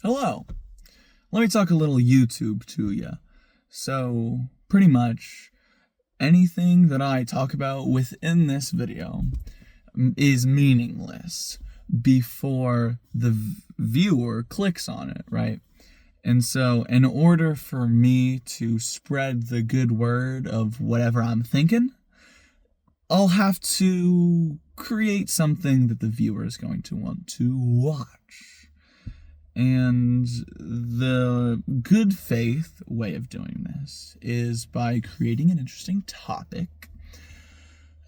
Hello. Let me talk a little YouTube to you. So, pretty much anything that I talk about within this video is meaningless before the viewer clicks on it, right? And so, in order for me to spread the good word of whatever I'm thinking, I'll have to create something that the viewer is going to want to watch. And the good faith way of doing this is by creating an interesting topic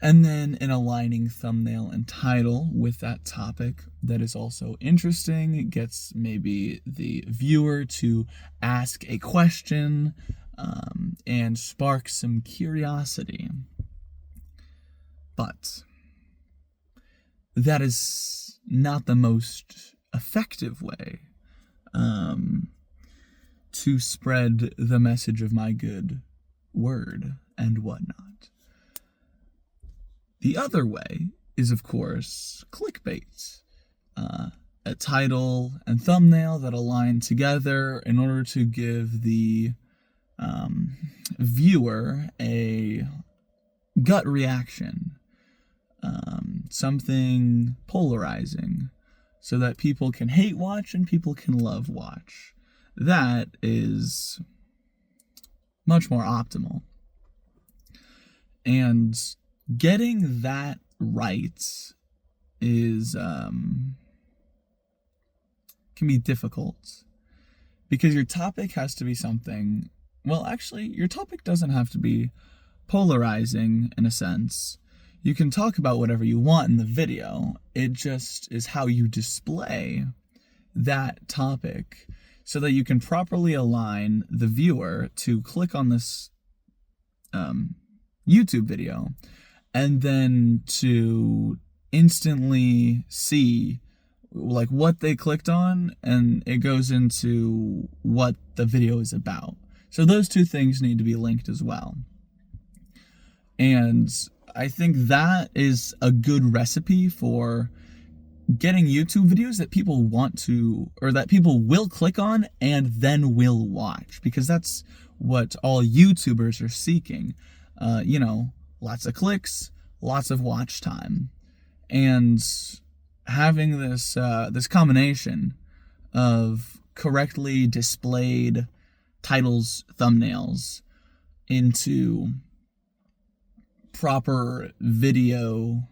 and then an aligning thumbnail and title with that topic that is also interesting. It gets maybe the viewer to ask a question and spark some curiosity. But that is not the most effective way to spread the message of my good word and whatnot. The other way is, of course, clickbait. A title and thumbnail that align together in order to give the viewer a gut reaction, something polarizing, so that people can hate watch and people can love watch. That is much more optimal. And getting that right is can be difficult, because your topic has to be something, well, actually, your topic doesn't have to be polarizing in a sense. You can talk about whatever you want in the video. It just is how you display that topic so that you can properly align the viewer to click on this YouTube video and then to instantly see like what they clicked on, and it goes into what the video is about. So those two things need to be linked as well. And I think that is a good recipe for getting YouTube videos that people want to, or that people will click on and then will watch, because that's what all YouTubers are seeking. Lots of clicks, lots of watch time. And having this combination of correctly displayed titles, thumbnails into proper video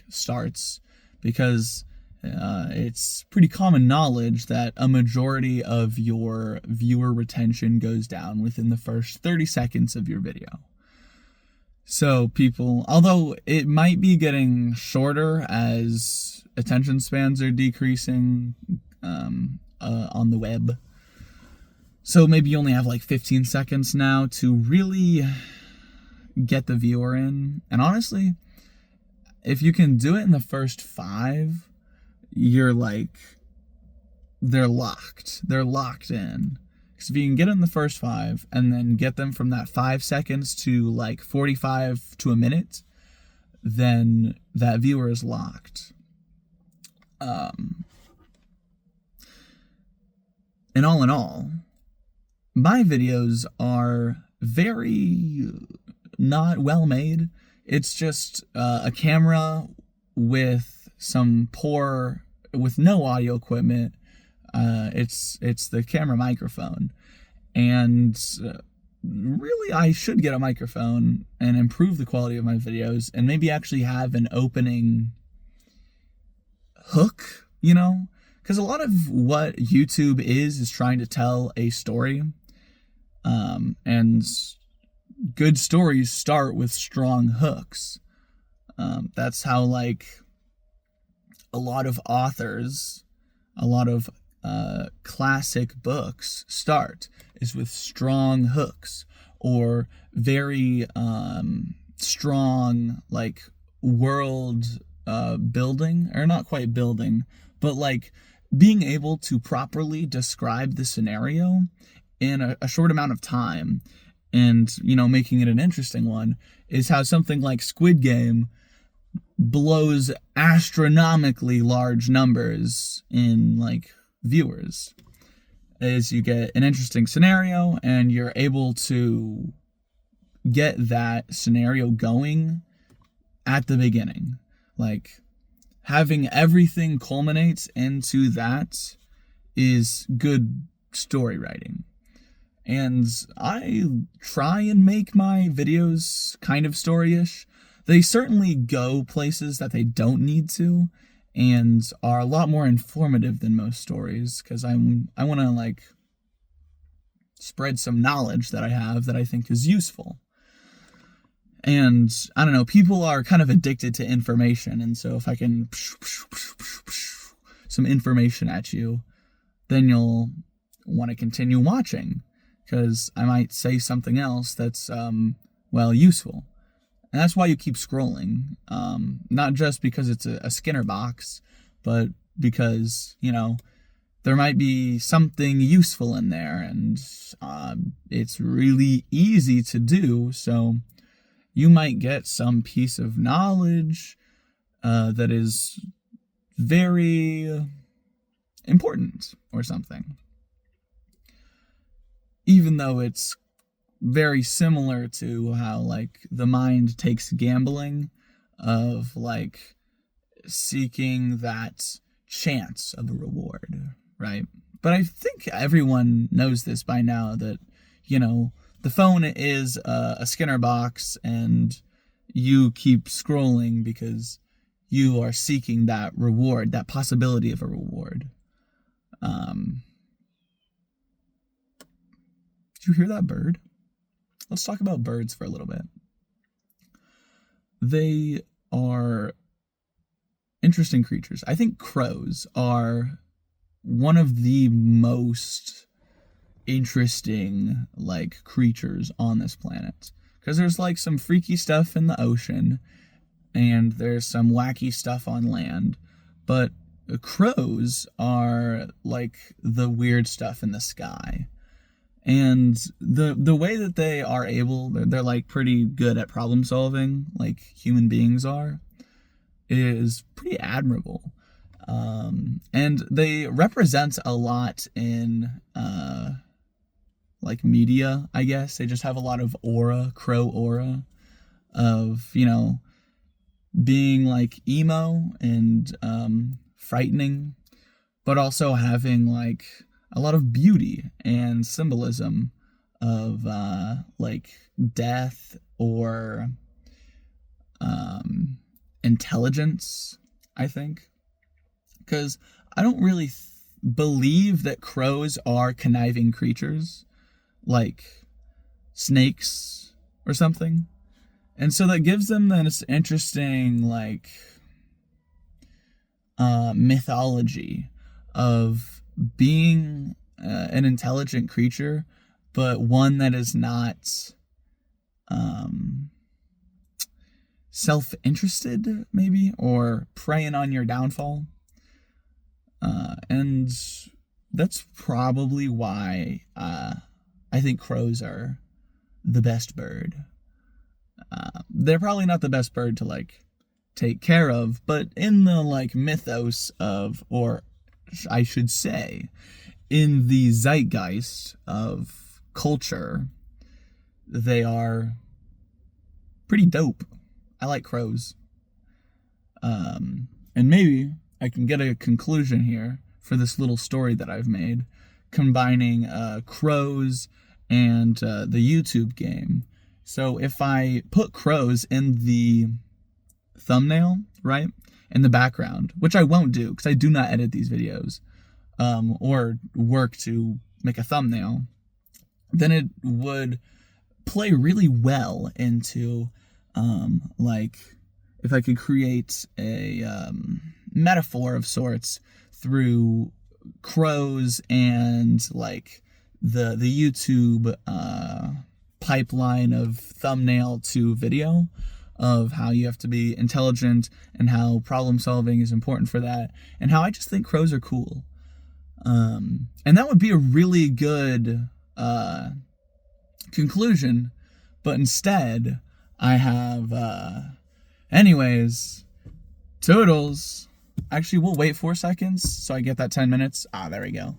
starts, because it's pretty common knowledge that a majority of your viewer retention goes down within the first 30 seconds of your video. So people, although it might be getting shorter as attention spans are decreasing on the web, so maybe you only have like 15 seconds now to really get the viewer in. And honestly, if you can do it in the first 5, they're locked in. Because if you can get in the first 5 and then get them from that 5 seconds to like 45 to a minute, then that viewer is locked. And all in all, my videos are very not well made. It's just a camera with no audio equipment. It's the camera microphone, and really I should get a microphone and improve the quality of my videos, and maybe actually have an opening hook, because a lot of what YouTube is trying to tell a story, and good stories start with strong hooks. That's how a lot of authors, a lot of classic books start, is with strong hooks, or very strong world building, or not quite building, but being able to properly describe the scenario in a short amount of time, and making it an interesting one, is how something like Squid Game blows astronomically large numbers in viewers. Is you get an interesting scenario and you're able to get that scenario going at the beginning. Like, having everything culminates into that is good story writing. And I try and make my videos kind of storyish. They certainly go places that they don't need to, and are a lot more informative than most stories, because I want to, like, spread some knowledge that I have that I think is useful. And, I don't know, people are kind of addicted to information, and so if I can some information at you, then you'll want to continue watching, because I might say something else that's, useful. And that's why you keep scrolling. Not just because it's a Skinner box, but because, there might be something useful in there, and it's really easy to do, so you might get some piece of knowledge that is very important or something. Even though it's very similar to how, like, the mind takes gambling of, like, seeking that chance of a reward, right? But I think everyone knows this by now, that, the phone is a Skinner box, and you keep scrolling because you are seeking that reward, that possibility of a reward. Did you hear that bird? Let's talk about birds for a little bit. They are interesting creatures. I think crows are one of the most interesting, like, creatures on this planet, because there's, like, some freaky stuff in the ocean and there's some wacky stuff on land, but crows are, like, the weird stuff in the sky. And the way that they are able, they're like pretty good at problem solving, like human beings are, is pretty admirable. And they represent a lot in like media, I guess. They just have a lot of aura, crow aura, of, being like emo and frightening, but also having, like, a lot of beauty and symbolism of like death or intelligence, I think. Because I don't really believe that crows are conniving creatures like snakes or something. And so that gives them this interesting, like, mythology of being an intelligent creature, but one that is not self-interested, maybe, or preying on your downfall. And that's probably why I think crows are the best bird. They're probably not the best bird to, like, take care of, but in the, like, mythos of, or I should say, in the zeitgeist of culture, they are pretty dope. I like crows. And maybe I can get a conclusion here for this little story that I've made, combining crows and the YouTube game. So if I put crows in the thumbnail, right, in the background, which I won't do because I do not edit these videos or work to make a thumbnail, then it would play really well into like, if I could create a metaphor of sorts through crows and, like, the YouTube pipeline of thumbnail to video, of how you have to be intelligent and how problem solving is important for that, and how I just think crows are cool. And that would be a really good conclusion, but instead I have anyways, toodles. Actually, we'll wait 4 seconds so I get that 10 minutes. Ah, there we go.